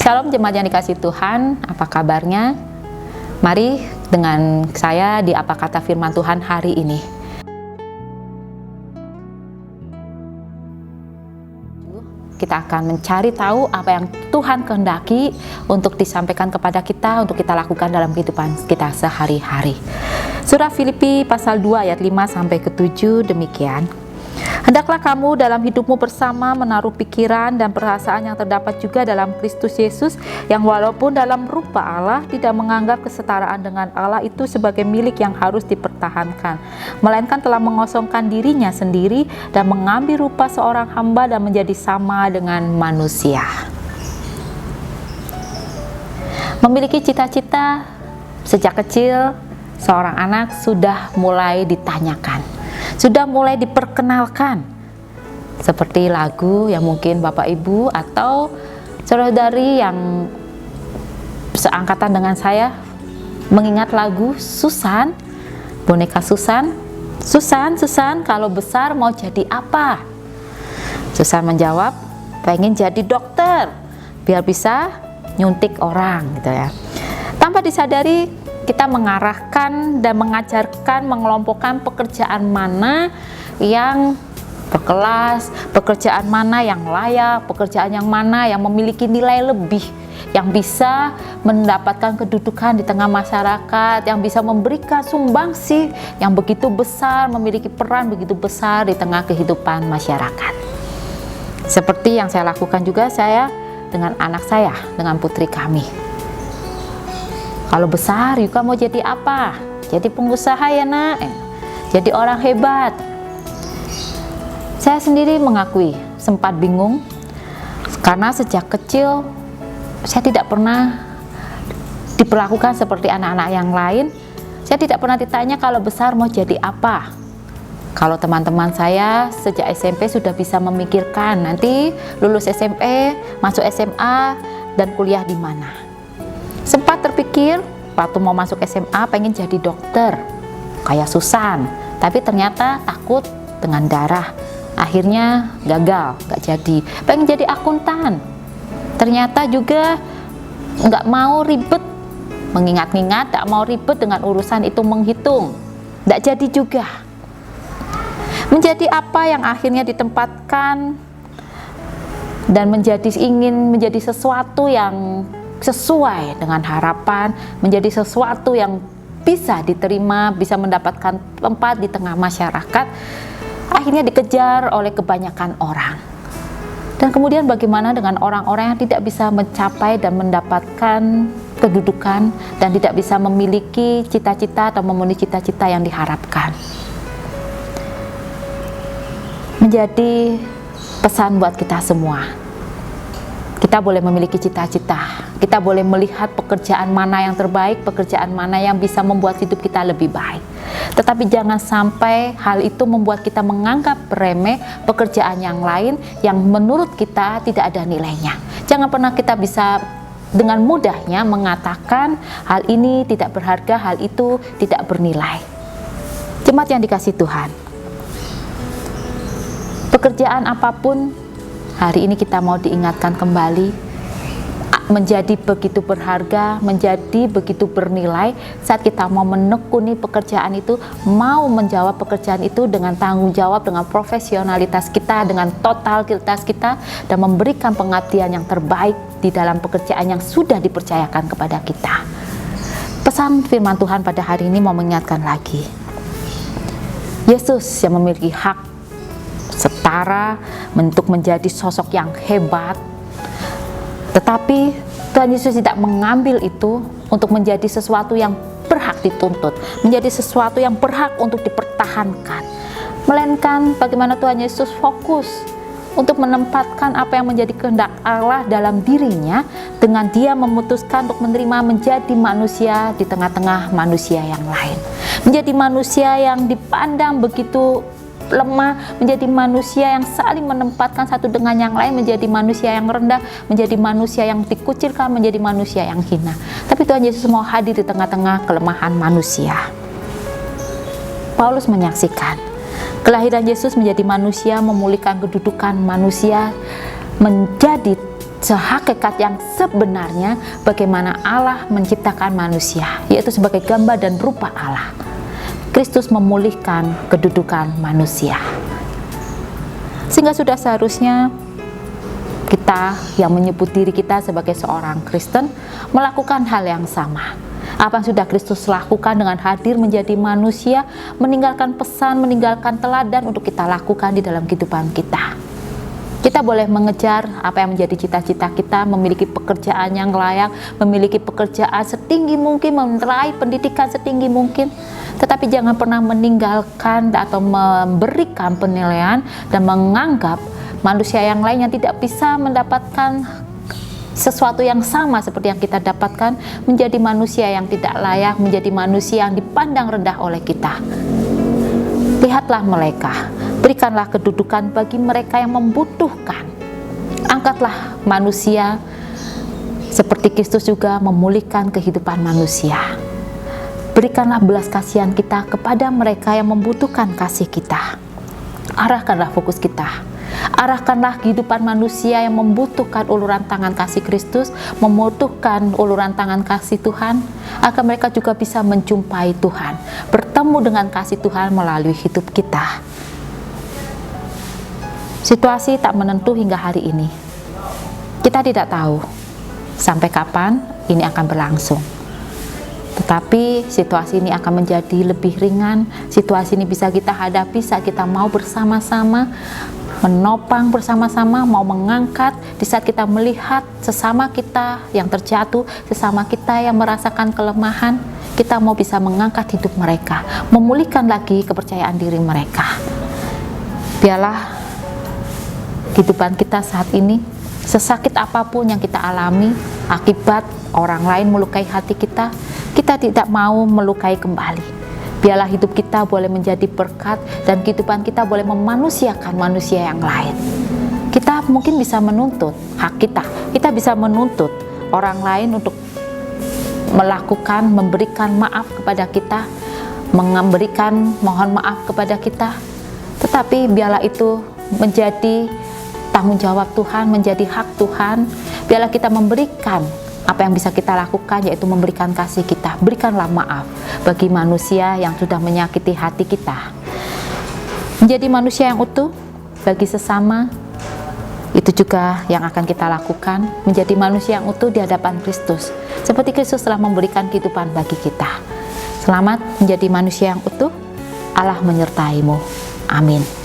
Shalom jemaat yang dikasihi Tuhan, apa kabarnya? Mari dengan saya di Apa Kata Firman Tuhan hari ini. Kita akan mencari tahu apa yang Tuhan kehendaki untuk disampaikan kepada kita, untuk kita lakukan dalam kehidupan kita sehari-hari. Surah Filipi pasal 2 ayat 5 sampai ke 7 demikian. Hendaklah kamu dalam hidupmu bersama menaruh pikiran dan perasaan yang terdapat juga dalam Kristus Yesus, yang walaupun dalam rupa Allah tidak menganggap kesetaraan dengan Allah itu sebagai milik yang harus dipertahankan, melainkan telah mengosongkan dirinya sendiri dan mengambil rupa seorang hamba dan menjadi sama dengan manusia. Memiliki cita-cita sejak kecil, seorang anak sudah mulai ditanyakan, sudah mulai diperkenalkan, seperti lagu yang mungkin Bapak Ibu atau saudari yang seangkatan dengan saya mengingat lagu Susan, boneka Susan. Susan, kalau besar mau jadi apa? Susan menjawab, pengen jadi dokter biar bisa nyuntik orang gitu ya. Tanpa disadari kita mengarahkan dan mengajarkan, mengelompokkan pekerjaan mana yang berkelas, pekerjaan mana yang layak, pekerjaan yang mana yang memiliki nilai lebih, yang bisa mendapatkan kedudukan di tengah masyarakat, yang bisa memberikan sumbangsih yang begitu besar, memiliki peran begitu besar di tengah kehidupan masyarakat. Seperti yang saya lakukan juga saya dengan anak saya, dengan putri kami. Kalau besar, Yuka mau jadi apa? Jadi pengusaha ya nak? Jadi orang hebat. Saya sendiri mengakui sempat bingung karena sejak kecil saya tidak pernah diperlakukan seperti anak-anak yang lain. Saya tidak pernah ditanya kalau besar mau jadi apa. Kalau teman-teman saya sejak SMP sudah bisa memikirkan nanti lulus SMP, masuk SMA, dan kuliah di mana. Sempat terpikir waktu mau masuk SMA pengen jadi dokter kayak Susan, tapi ternyata takut dengan darah, akhirnya gagal, gak jadi. Pengen jadi akuntan, ternyata juga gak mau ribet mengingat-ingat, gak mau ribet dengan urusan itu menghitung, gak jadi juga. Menjadi apa yang akhirnya ditempatkan dan ingin menjadi sesuatu yang sesuai dengan harapan, menjadi sesuatu yang bisa diterima, bisa mendapatkan tempat di tengah masyarakat, akhirnya dikejar oleh kebanyakan orang. Dan kemudian bagaimana dengan orang-orang yang tidak bisa mencapai dan mendapatkan kedudukan dan tidak bisa memiliki cita-cita atau memenuhi cita-cita yang diharapkan? Menjadi pesan buat kita semua. Kita boleh memiliki cita-cita, kita boleh melihat pekerjaan mana yang terbaik, pekerjaan mana yang bisa membuat hidup kita lebih baik. Tetapi jangan sampai hal itu membuat kita menganggap remeh pekerjaan yang lain yang menurut kita tidak ada nilainya. Jangan pernah kita bisa dengan mudahnya mengatakan hal ini tidak berharga, hal itu tidak bernilai. Jemaat yang dikasihi Tuhan, pekerjaan apapun hari ini kita mau diingatkan kembali menjadi begitu berharga, menjadi begitu bernilai saat kita mau menekuni pekerjaan itu, mau menjawab pekerjaan itu dengan tanggung jawab, dengan profesionalitas kita, dengan totalitas kita, dan memberikan pengabdian yang terbaik di dalam pekerjaan yang sudah dipercayakan kepada kita. Pesan firman Tuhan pada hari ini mau mengingatkan lagi, Yesus yang memiliki hak setara untuk menjadi sosok yang hebat, tetapi Tuhan Yesus tidak mengambil itu untuk menjadi sesuatu yang berhak dituntut, menjadi sesuatu yang berhak untuk dipertahankan, melainkan bagaimana Tuhan Yesus fokus untuk menempatkan apa yang menjadi kehendak Allah dalam dirinya, dengan dia memutuskan untuk menerima menjadi manusia di tengah-tengah manusia yang lain, menjadi manusia yang dipandang begitu lemah, menjadi manusia yang saling menempatkan satu dengan yang lain, menjadi manusia yang rendah, menjadi manusia yang dikucilkan, menjadi manusia yang hina. Tapi Tuhan Yesus mau hadir di tengah-tengah kelemahan manusia. Paulus menyaksikan kelahiran Yesus menjadi manusia, memulihkan kedudukan manusia, menjadi sehakikat yang sebenarnya bagaimana Allah menciptakan manusia, yaitu sebagai gambar dan rupa Allah. Kristus memulihkan kedudukan manusia. Sehingga sudah seharusnya kita yang menyebut diri kita sebagai seorang Kristen melakukan hal yang sama. Apa yang sudah Kristus lakukan dengan hadir menjadi manusia, meninggalkan pesan, meninggalkan teladan untuk kita lakukan di dalam kehidupan kita. Kita boleh mengejar apa yang menjadi cita-cita kita, memiliki pekerjaan yang layak, memiliki pekerjaan setinggi mungkin, meraih pendidikan setinggi mungkin. Tetapi jangan pernah meninggalkan atau memberikan penilaian dan menganggap manusia yang lain yang tidak bisa mendapatkan sesuatu yang sama seperti yang kita dapatkan menjadi manusia yang tidak layak, menjadi manusia yang dipandang rendah oleh kita. Lihatlah mereka, berikanlah kedudukan bagi mereka yang membutuhkan. Angkatlah manusia seperti Kristus juga memulihkan kehidupan manusia. Berikanlah belas kasihan kita kepada mereka yang membutuhkan kasih kita. Arahkanlah fokus kita. Arahkanlah kehidupan manusia yang membutuhkan uluran tangan kasih Kristus, membutuhkan uluran tangan kasih Tuhan, agar mereka juga bisa menjumpai Tuhan, bertemu dengan kasih Tuhan melalui hidup kita. Situasi tak menentu hingga hari ini. Kita tidak tahu sampai kapan ini akan berlangsung. Tetapi situasi ini akan menjadi lebih ringan. Situasi ini bisa kita hadapi saat kita mau bersama-sama, menopang bersama-sama, mau mengangkat, di saat kita melihat sesama kita yang terjatuh, sesama kita yang merasakan kelemahan, kita mau bisa mengangkat hidup mereka, memulihkan lagi kepercayaan diri mereka. Biarlah kehidupan kita saat ini, sesakit apapun yang kita alami akibat orang lain melukai hati kita, kita tidak mau melukai kembali. Biarlah hidup kita boleh menjadi berkat dan kehidupan kita boleh memanusiakan manusia yang lain. Kita mungkin bisa menuntut hak kita bisa menuntut orang lain untuk melakukan, memberikan maaf kepada kita, memberikan mohon maaf kepada kita. Tetapi biarlah itu menjadi tanggung jawab Tuhan, menjadi hak Tuhan. Biarlah kita memberikan apa yang bisa kita lakukan, yaitu memberikan kasih kita. Berikanlah maaf bagi manusia yang sudah menyakiti hati kita. Menjadi manusia yang utuh bagi sesama, itu juga yang akan kita lakukan. Menjadi manusia yang utuh di hadapan Kristus, seperti Kristus telah memberikan kehidupan bagi kita. Selamat menjadi manusia yang utuh. Allah menyertaimu. Amin.